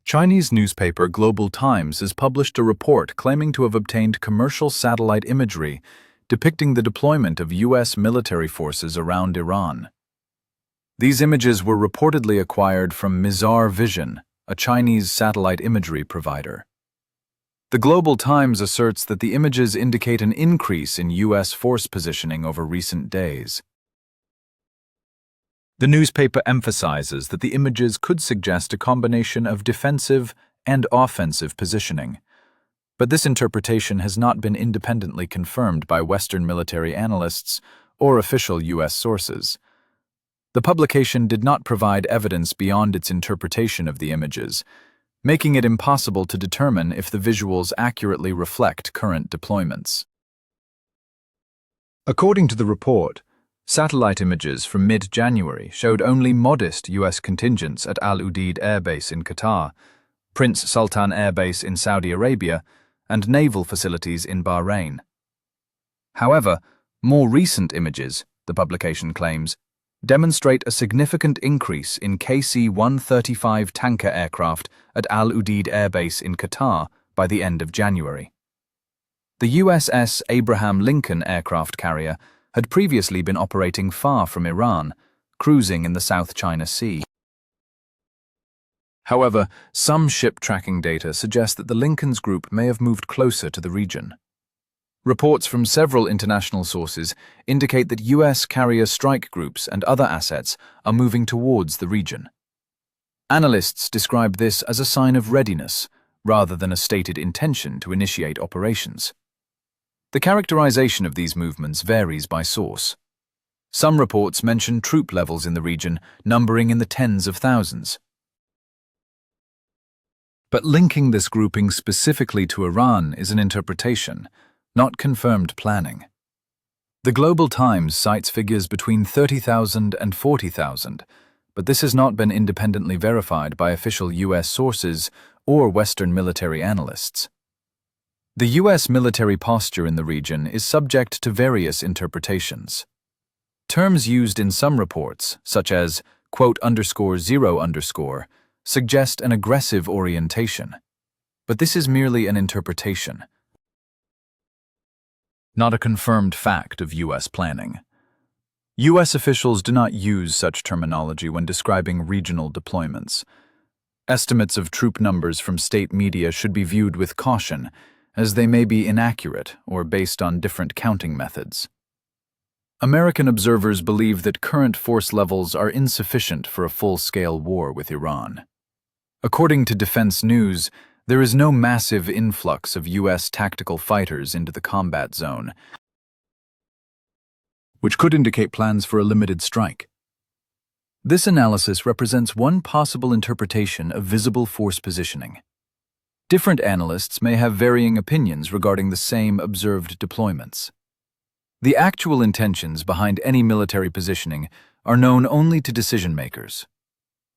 Chinese newspaper Global Times has published a report claiming to have obtained commercial satellite imagery depicting the deployment of U.S. military forces around Iran. These images were reportedly acquired from Mizar Vision, a Chinese satellite imagery provider. The Global Times asserts that the images indicate an increase in U.S. force positioning over recent days. The newspaper emphasizes that the images could suggest a combination of defensive and offensive positioning, but this interpretation has not been independently confirmed by Western military analysts or official U.S. sources. The publication did not provide evidence beyond its interpretation of the images, making it impossible to determine if the visuals accurately reflect current deployments. According to the report, satellite images from mid-January showed only modest U.S. contingents at Al Udeid Air Base in Qatar, Prince Sultan Air Base in Saudi Arabia, and naval facilities in Bahrain. However, more recent images, the publication claims, demonstrate a significant increase in KC-135 tanker aircraft at Al Udeid Air Base in Qatar by the end of January. The USS Abraham Lincoln aircraft carrier had previously been operating far from Iran, cruising in the South China Sea. However, some ship tracking data suggest that the Lincoln's group may have moved closer to the region. Reports from several international sources indicate that U.S. carrier strike groups and other assets are moving towards the region. Analysts describe this as a sign of readiness, rather than a stated intention to initiate operations. The characterization of these movements varies by source. Some reports mention troop levels in the region numbering in the tens of thousands. But linking this grouping specifically to Iran is an interpretation, not confirmed planning. The Global Times cites figures between 30,000 and 40,000, but this has not been independently verified by official U.S. sources or Western military analysts. The U.S. military posture in the region is subject to various interpretations. Terms used in some reports, such as "0_," suggest an aggressive orientation, but this is merely an interpretation, not a confirmed fact of U.S. planning. U.S. officials do not use such terminology when describing regional deployments. Estimates of troop numbers from state media should be viewed with caution, as they may be inaccurate or based on different counting methods. American observers believe that current force levels are insufficient for a full-scale war with Iran. According to Defense News, there is no massive influx of U.S. tactical fighters into the combat zone, which could indicate plans for a limited strike. This analysis represents one possible interpretation of visible force positioning. Different analysts may have varying opinions regarding the same observed deployments. The actual intentions behind any military positioning are known only to decision-makers.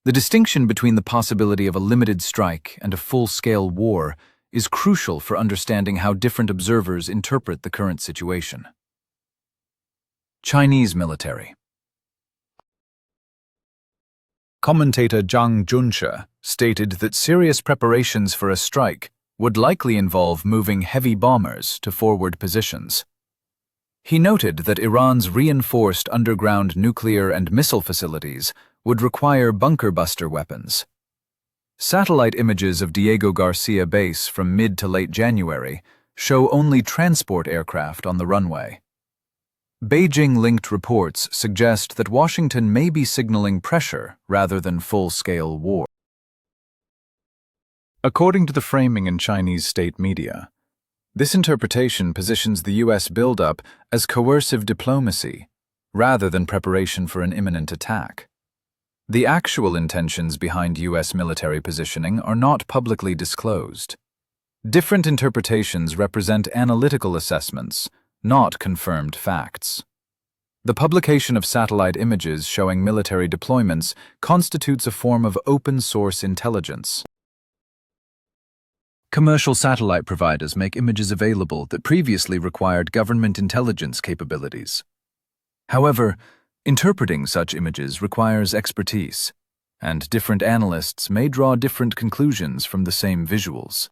The distinction between the possibility of a limited strike and a full-scale war is crucial for understanding how different observers interpret the current situation. Chinese military. Commentator Zhang Junshe stated that serious preparations for a strike would likely involve moving heavy bombers to forward positions. He noted that Iran's reinforced underground nuclear and missile facilities would require bunker-buster weapons. Satellite images of Diego Garcia Base from mid to late January show only transport aircraft on the runway. Beijing-linked reports suggest that Washington may be signaling pressure rather than full-scale war. According to the framing in Chinese state media, this interpretation positions the U.S. buildup as coercive diplomacy rather than preparation for an imminent attack. The actual intentions behind U.S. military positioning are not publicly disclosed. Different interpretations represent analytical assessments, not confirmed facts. The publication of satellite images showing military deployments constitutes a form of open-source intelligence. Commercial satellite providers make images available that previously required government intelligence capabilities. However, interpreting such images requires expertise. and different analysts may draw different conclusions from the same visuals.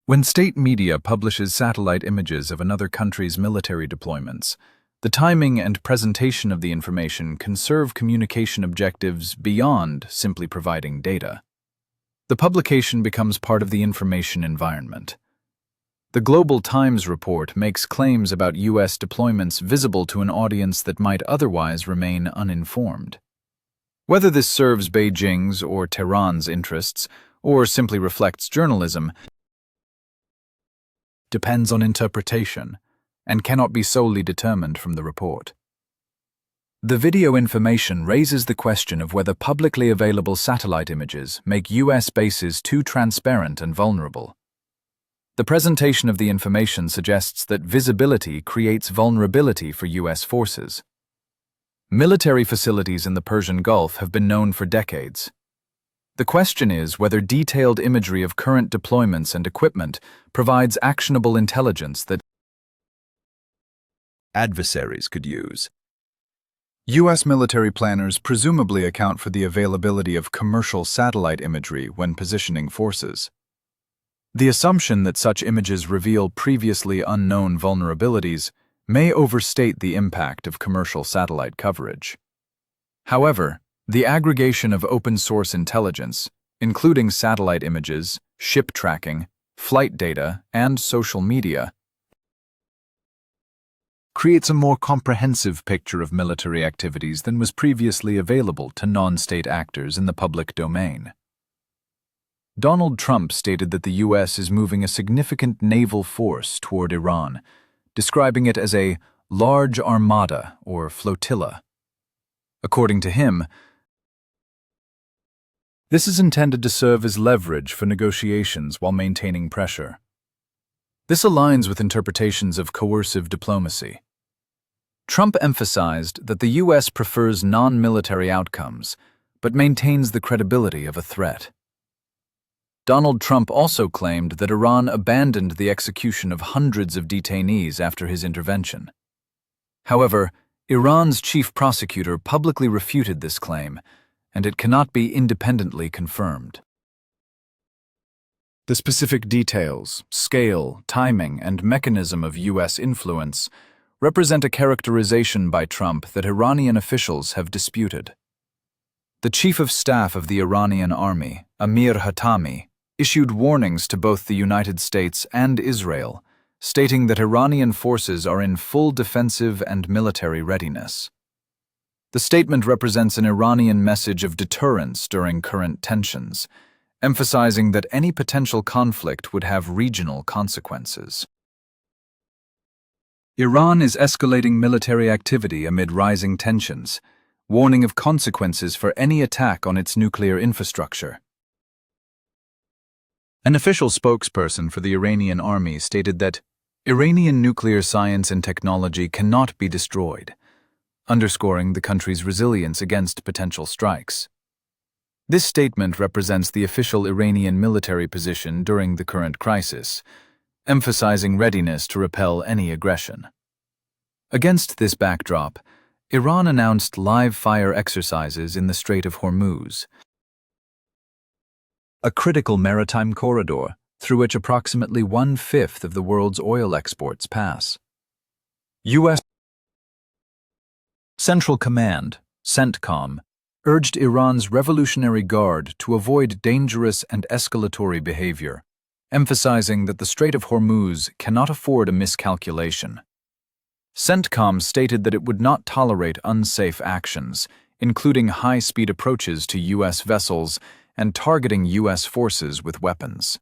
When state media publishes satellite images of another country's military deployments, the timing and presentation of the information can serve communication objectives beyond simply providing data. The publication becomes part of the information environment. The Global Times report makes claims about U.S. deployments visible to an audience that might otherwise remain uninformed. Whether this serves Beijing's or Tehran's interests, or simply reflects journalism, depends on interpretation, and cannot be solely determined from the report. The video information raises the question of whether publicly available satellite images make U.S. bases too transparent and vulnerable. The presentation of the information suggests that visibility creates vulnerability for U.S. forces. Military facilities in the Persian Gulf have been known for decades. The question is whether detailed imagery of current deployments and equipment provides actionable intelligence that adversaries could use. U.S. military planners presumably account for the availability of commercial satellite imagery when positioning forces. The assumption that such images reveal previously unknown vulnerabilities may overstate the impact of commercial satellite coverage. However, the aggregation of open-source intelligence, including satellite images, ship tracking, flight data, and social media, creates a more comprehensive picture of military activities than was previously available to non-state actors in the public domain. Donald Trump stated that the U.S. is moving a significant naval force toward Iran, describing it as a large armada or flotilla. According to him, this is intended to serve as leverage for negotiations while maintaining pressure. This aligns with interpretations of coercive diplomacy. Trump emphasized that the U.S. prefers non-military outcomes, but maintains the credibility of a threat. Donald Trump also claimed that Iran abandoned the execution of hundreds of detainees after his intervention. However, Iran's chief prosecutor publicly refuted this claim, and it cannot be independently confirmed. The specific details, scale, timing, and mechanism of U.S. influence represent a characterization by Trump that Iranian officials have disputed. The Chief of Staff of the Iranian Army, Amir Hatami, issued warnings to both the United States and Israel, stating that Iranian forces are in full defensive and military readiness. The statement represents an Iranian message of deterrence during current tensions, emphasizing that any potential conflict would have regional consequences. Iran is escalating military activity amid rising tensions, warning of consequences for any attack on its nuclear infrastructure. An official spokesperson for the Iranian army stated that Iranian nuclear science and technology cannot be destroyed, underscoring the country's resilience against potential strikes. This statement represents the official Iranian military position during the current crisis, emphasizing readiness to repel any aggression. Against this backdrop, Iran announced live-fire exercises in the Strait of Hormuz, a critical maritime corridor through which approximately 1/5 of the world's oil exports pass. U.S. Central Command, CENTCOM, urged Iran's Revolutionary Guard to avoid dangerous and escalatory behavior, emphasizing that the Strait of Hormuz cannot afford a miscalculation. CENTCOM stated that it would not tolerate unsafe actions, including high-speed approaches to U.S. vessels and targeting U.S. forces with weapons.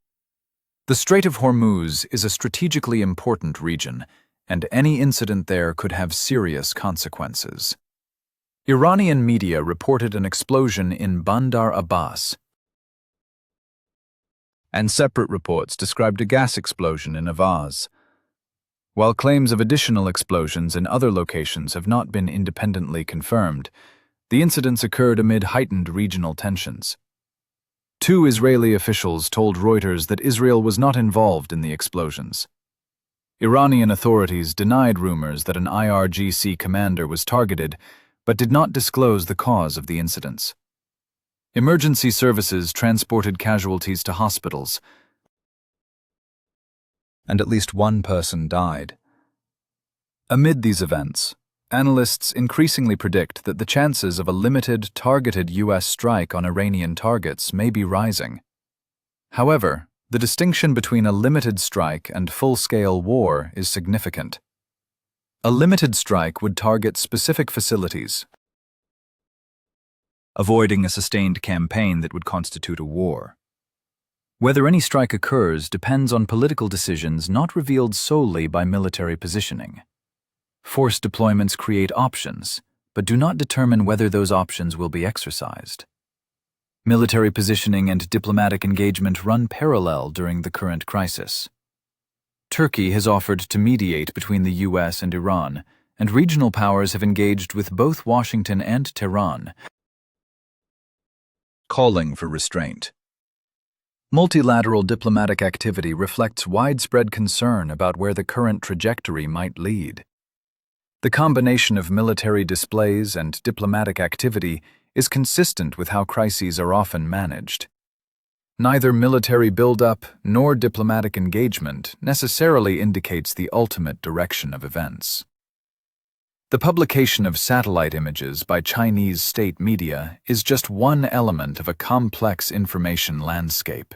The Strait of Hormuz is a strategically important region, and any incident there could have serious consequences. Iranian media reported an explosion in Bandar Abbas, and separate reports described a gas explosion in Avaz. While claims of additional explosions in other locations have not been independently confirmed, the incidents occurred amid heightened regional tensions. 2 Israeli officials told Reuters that Israel was not involved in the explosions. Iranian authorities denied rumors that an IRGC commander was targeted, but did not disclose the cause of the incidents. Emergency services transported casualties to hospitals, and at least one person died. Amid these events, analysts increasingly predict that the chances of a limited, targeted U.S. strike on Iranian targets may be rising. However, the distinction between a limited strike and full-scale war is significant. A limited strike would target specific facilities, avoiding a sustained campaign that would constitute a war. Whether any strike occurs depends on political decisions not revealed solely by military positioning. Force deployments create options, but do not determine whether those options will be exercised. Military positioning and diplomatic engagement run parallel during the current crisis. Turkey has offered to mediate between the U.S. and Iran, and regional powers have engaged with both Washington and Tehran, calling for restraint. Multilateral diplomatic activity reflects widespread concern about where the current trajectory might lead. The combination of military displays and diplomatic activity is consistent with how crises are often managed. Neither military buildup nor diplomatic engagement necessarily indicates the ultimate direction of events. The publication of satellite images by Chinese state media is just one element of a complex information landscape.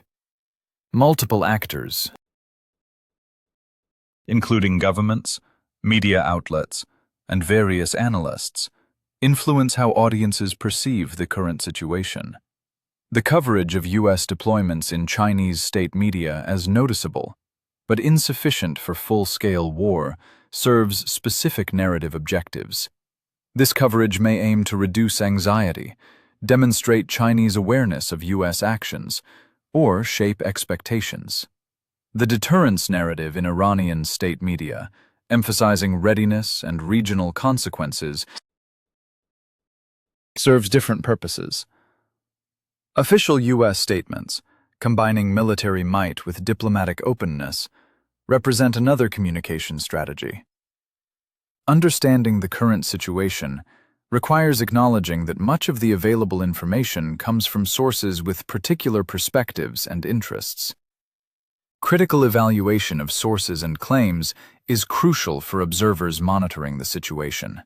Multiple actors, including governments, media outlets, and various analysts, influence how audiences perceive the current situation. The coverage of U.S. deployments in Chinese state media as noticeable, but insufficient for full-scale war, serves specific narrative objectives. This coverage may aim to reduce anxiety, demonstrate Chinese awareness of U.S. actions, or shape expectations. The deterrence narrative in Iranian state media, emphasizing readiness and regional consequences, serves different purposes. Official U.S. statements, combining military might with diplomatic openness, represent another communication strategy. Understanding the current situation requires acknowledging that much of the available information comes from sources with particular perspectives and interests. Critical evaluation of sources and claims is crucial for observers monitoring the situation.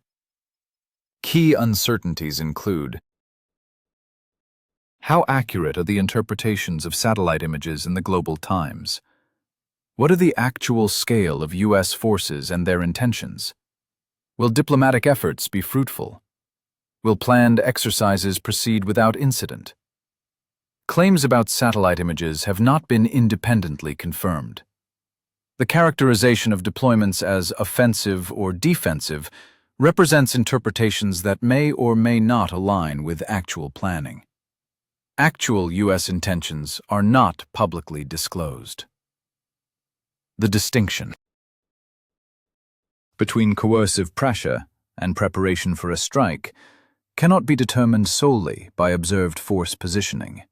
Key uncertainties include: how accurate are the interpretations of satellite images in the global times? What are the actual scale of U.S. forces and their intentions? Will diplomatic efforts be fruitful? Will planned exercises proceed without incident? Claims about satellite images have not been independently confirmed. The characterization of deployments as offensive or defensive represents interpretations that may or may not align with actual planning. Actual U.S. intentions are not publicly disclosed. The distinction between coercive pressure and preparation for a strike cannot be determined solely by observed force positioning.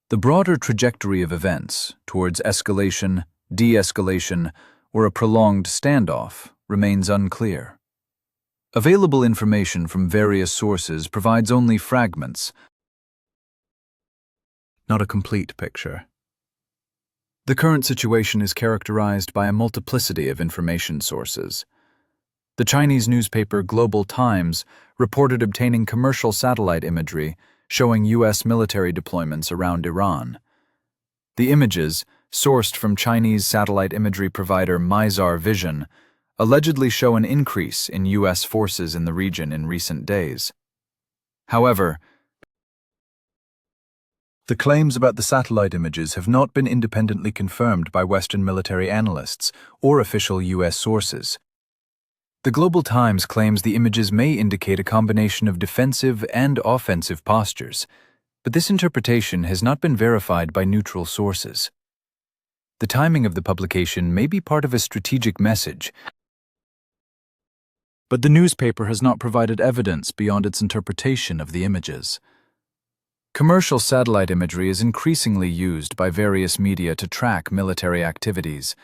The broader trajectory of events towards escalation, de-escalation, or a prolonged standoff remains unclear. Available information from various sources provides only fragments, not a complete picture. The current situation is characterized by a multiplicity of information sources. The Chinese newspaper Global Times reported obtaining commercial satellite imagery showing U.S. military deployments around Iran. The images, sourced from Chinese satellite imagery provider Mizar Vision, allegedly show an increase in U.S. forces in the region in recent days. However, the claims about the satellite images have not been independently confirmed by Western military analysts or official U.S. sources. The Global Times claims the images may indicate a combination of defensive and offensive postures, but this interpretation has not been verified by neutral sources. The timing of the publication may be part of a strategic message, but the newspaper has not provided evidence beyond its interpretation of the images. Commercial satellite imagery is increasingly used by various media to track military activities,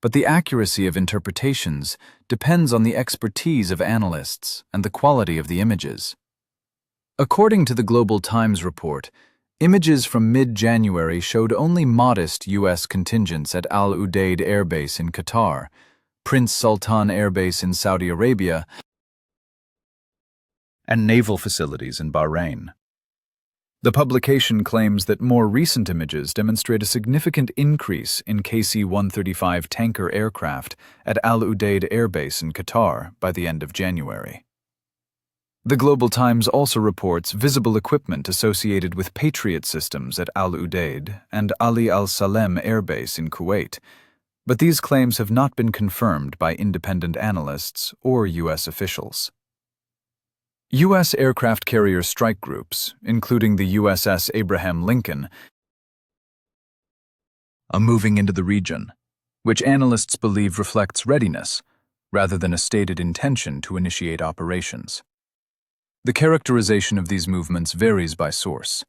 but the accuracy of interpretations depends on the expertise of analysts and the quality of the images. According to the Global Times report, images from mid-January showed only modest U.S. contingents at Al Udeid Air Base in Qatar, Prince Sultan Air Base in Saudi Arabia, and naval facilities in Bahrain. The publication claims that more recent images demonstrate a significant increase in KC-135 tanker aircraft at Al Udeid Air Base in Qatar by the end of January. The Global Times also reports visible equipment associated with Patriot systems at Al Udeid and Ali Al Salem Air Base in Kuwait, but these claims have not been confirmed by independent analysts or U.S. officials. U.S. aircraft carrier strike groups, including the USS Abraham Lincoln, are moving into the region, which analysts believe reflects readiness rather than a stated intention to initiate operations. The characterization of these movements varies by source.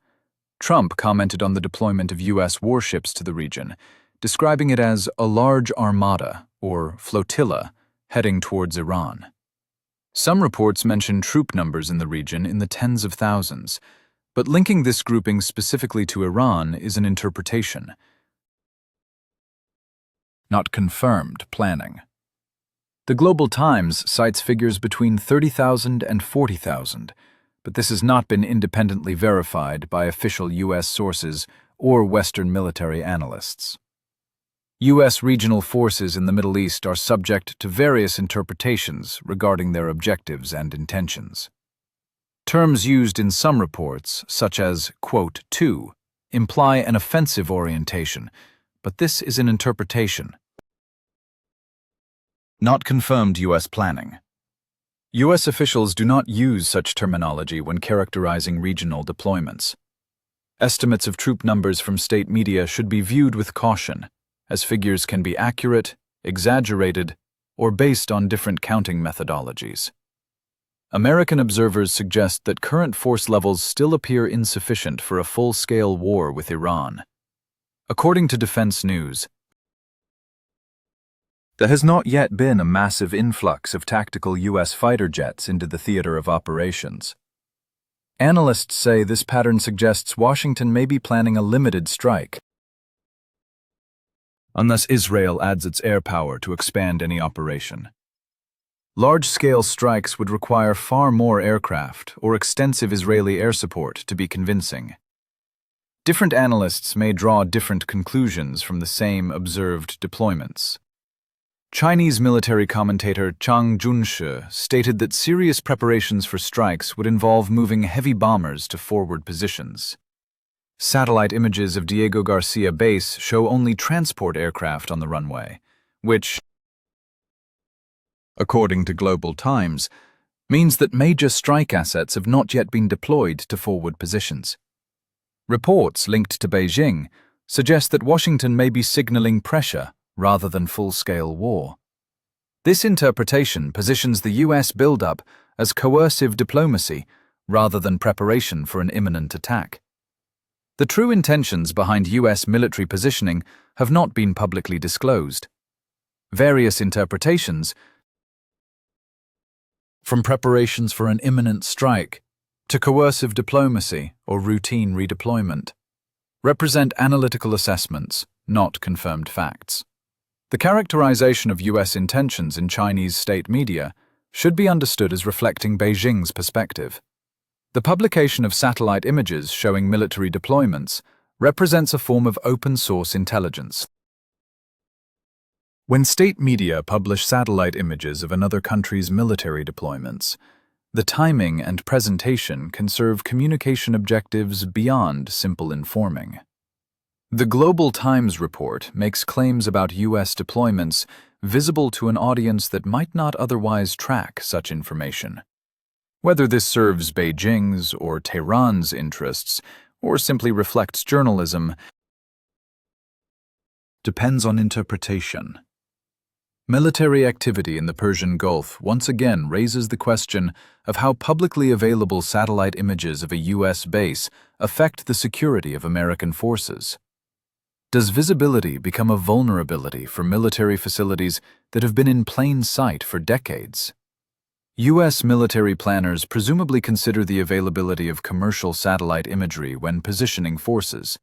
Trump commented on the deployment of U.S. warships to the region, describing it as a large armada, or flotilla, heading towards Iran. Some reports mention troop numbers in the region in the tens of thousands, but linking this grouping specifically to Iran is an interpretation, not confirmed planning. The Global Times cites figures between 30,000 and 40,000, but this has not been independently verified by official U.S. sources or Western military analysts. U.S. regional forces in the Middle East are subject to various interpretations regarding their objectives and intentions. Terms used in some reports, such as, quote, "to," imply an offensive orientation, but this is an interpretation, not confirmed U.S. planning. U.S. officials do not use such terminology when characterizing regional deployments. Estimates of troop numbers from state media should be viewed with caution, as figures can be accurate, exaggerated, or based on different counting methodologies. American observers suggest that current force levels still appear insufficient for a full-scale war with Iran. According to Defense News, there has not yet been a massive influx of tactical U.S. fighter jets into the theater of operations. Analysts say this pattern suggests Washington may be planning a limited strike, unless Israel adds its air power to expand any operation. Large-scale strikes would require far more aircraft or extensive Israeli air support to be convincing. Different analysts may draw different conclusions from the same observed deployments. Chinese military commentator Chang Junshi stated that serious preparations for strikes would involve moving heavy bombers to forward positions. Satellite images of Diego Garcia Base show only transport aircraft on the runway, which, according to Global Times, means that major strike assets have not yet been deployed to forward positions. Reports linked to Beijing suggest that Washington may be signaling pressure rather than full-scale war. This interpretation positions the U.S. buildup as coercive diplomacy rather than preparation for an imminent attack. The true intentions behind U.S. military positioning have not been publicly disclosed. Various interpretations, from preparations for an imminent strike to coercive diplomacy or routine redeployment, represent analytical assessments, not confirmed facts. The characterization of U.S. intentions in Chinese state media should be understood as reflecting Beijing's perspective. The publication of satellite images showing military deployments represents a form of open-source intelligence. When state media publish satellite images of another country's military deployments, the timing and presentation can serve communication objectives beyond simple informing. The Global Times report makes claims about U.S. deployments visible to an audience that might not otherwise track such information. Whether this serves Beijing's or Tehran's interests, or simply reflects journalism, depends on interpretation. Military activity in the Persian Gulf once again raises the question of how publicly available satellite images of a U.S. base affect the security of American forces. Does visibility become a vulnerability for military facilities that have been in plain sight for decades? U.S. military planners presumably consider the availability of commercial satellite imagery when positioning forces,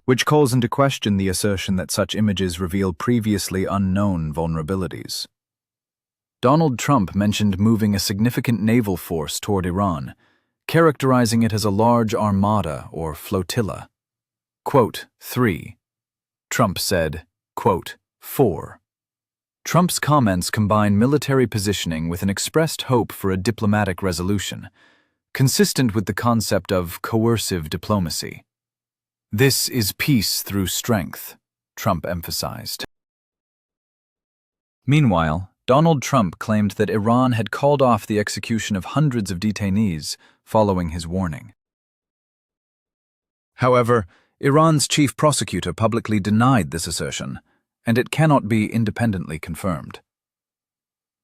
which calls into question the assertion that such images reveal previously unknown vulnerabilities. Donald Trump mentioned moving a significant naval force toward Iran, characterizing it as a large armada or flotilla. Quote, 3. Trump said, quote, 4. Trump's comments combine military positioning with an expressed hope for a diplomatic resolution, consistent with the concept of coercive diplomacy. This is peace through strength, Trump emphasized. Meanwhile, Donald Trump claimed that Iran had called off the execution of hundreds of detainees following his warning. However, Iran's chief prosecutor publicly denied this assertion, and it cannot be independently confirmed.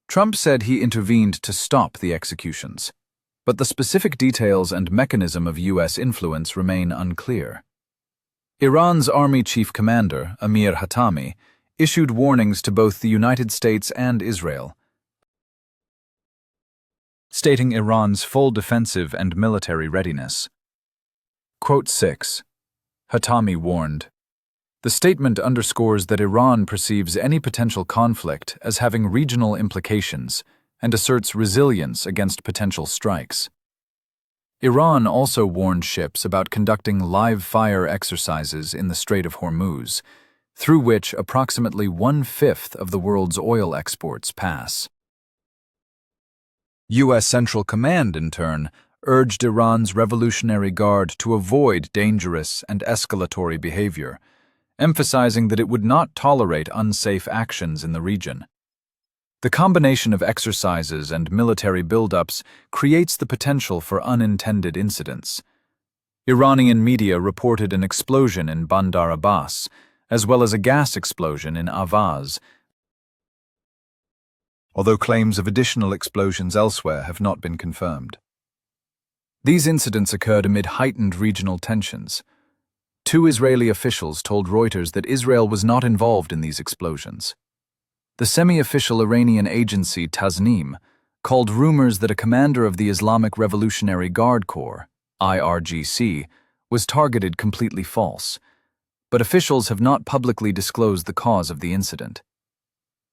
Trump said he intervened to stop the executions, but the specific details and mechanism of U.S. influence remain unclear. Iran's army chief commander, Amir Hatami, issued warnings to both the United States and Israel, stating Iran's full defensive and military readiness. Quote 6. Hatami warned, "The statement underscores that Iran perceives any potential conflict as having regional implications and asserts resilience against potential strikes." Iran also warned ships about conducting live-fire exercises in the Strait of Hormuz, through which approximately 1/5 of the world's oil exports pass. U.S. Central Command, in turn, urged Iran's Revolutionary Guard to avoid dangerous and escalatory behavior, emphasizing that it would not tolerate unsafe actions in the region. The combination of exercises and military buildups creates the potential for unintended incidents. Iranian media reported an explosion in Bandar Abbas, as well as a gas explosion in Avaz, although claims of additional explosions elsewhere have not been confirmed. These incidents occurred amid heightened regional tensions. 2 Israeli officials told Reuters that Israel was not involved in these explosions. The semi-official Iranian agency Tasnim called rumors that a commander of the Islamic Revolutionary Guard Corps, IRGC, was targeted completely false, but officials have not publicly disclosed the cause of the incident.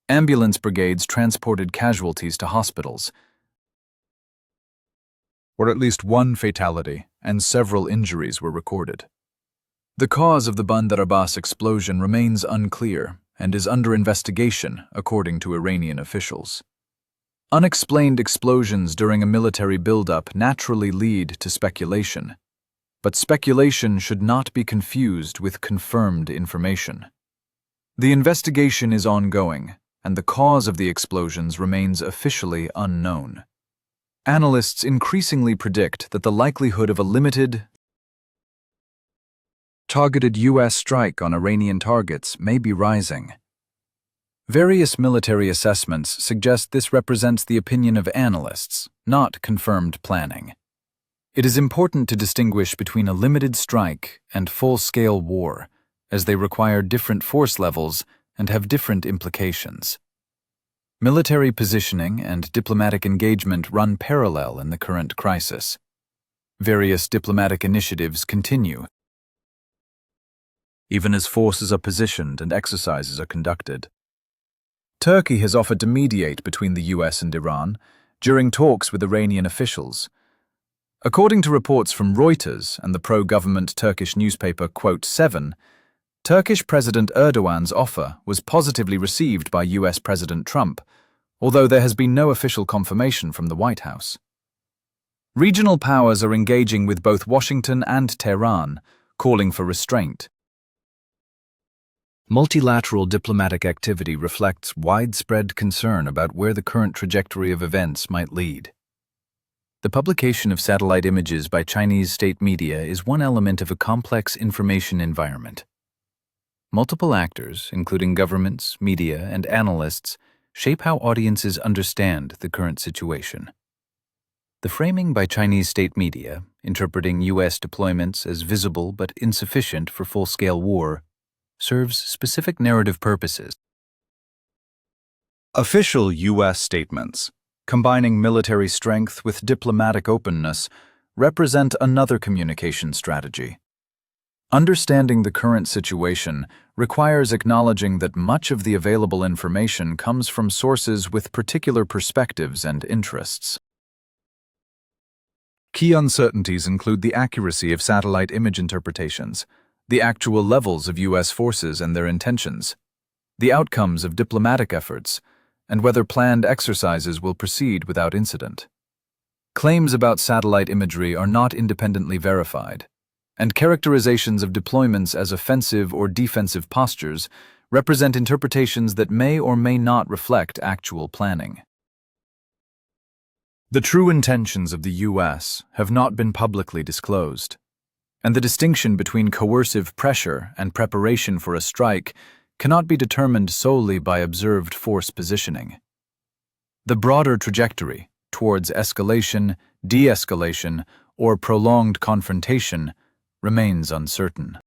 Ambulance brigades transported casualties to hospitals, where at least 1 fatality and several injuries were recorded. The cause of the Bandar Abbas explosion remains unclear and is under investigation, according to Iranian officials. Unexplained explosions during a military buildup naturally lead to speculation, but speculation should not be confused with confirmed information. The investigation is ongoing, and the cause of the explosions remains officially unknown. Analysts increasingly predict that the likelihood of a limited, targeted U.S. strike on Iranian targets may be rising. Various military assessments suggest this represents the opinion of analysts, not confirmed planning. It is important to distinguish between a limited strike and full-scale war, as they require different force levels and have different implications. Military positioning and diplomatic engagement run parallel in the current crisis. Various diplomatic initiatives continue, even as forces are positioned and exercises are conducted. Turkey has offered to mediate between the U.S. and Iran during talks with Iranian officials. According to reports from Reuters and the pro-government Turkish newspaper Quote 7, Turkish President Erdogan's offer was positively received by U.S. President Trump, although there has been no official confirmation from the White House. Regional powers are engaging with both Washington and Tehran, calling for restraint. Multilateral diplomatic activity reflects widespread concern about where the current trajectory of events might lead. The publication of satellite images by Chinese state media is one element of a complex information environment. Multiple actors, including governments, media, and analysts, shape how audiences understand the current situation. The framing by Chinese state media, interpreting U.S. deployments as visible but insufficient for full-scale war, serves specific narrative purposes. Official U.S. statements, combining military strength with diplomatic openness, represent another communication strategy. Understanding the current situation requires acknowledging that much of the available information comes from sources with particular perspectives and interests. Key uncertainties include the accuracy of satellite image interpretations, the actual levels of U.S. forces and their intentions, the outcomes of diplomatic efforts, and whether planned exercises will proceed without incident. Claims about satellite imagery are not independently verified, and characterizations of deployments as offensive or defensive postures represent interpretations that may or may not reflect actual planning. The true intentions of the U.S. have not been publicly disclosed, and the distinction between coercive pressure and preparation for a strike cannot be determined solely by observed force positioning. The broader trajectory towards escalation, de-escalation, or prolonged confrontation remains uncertain.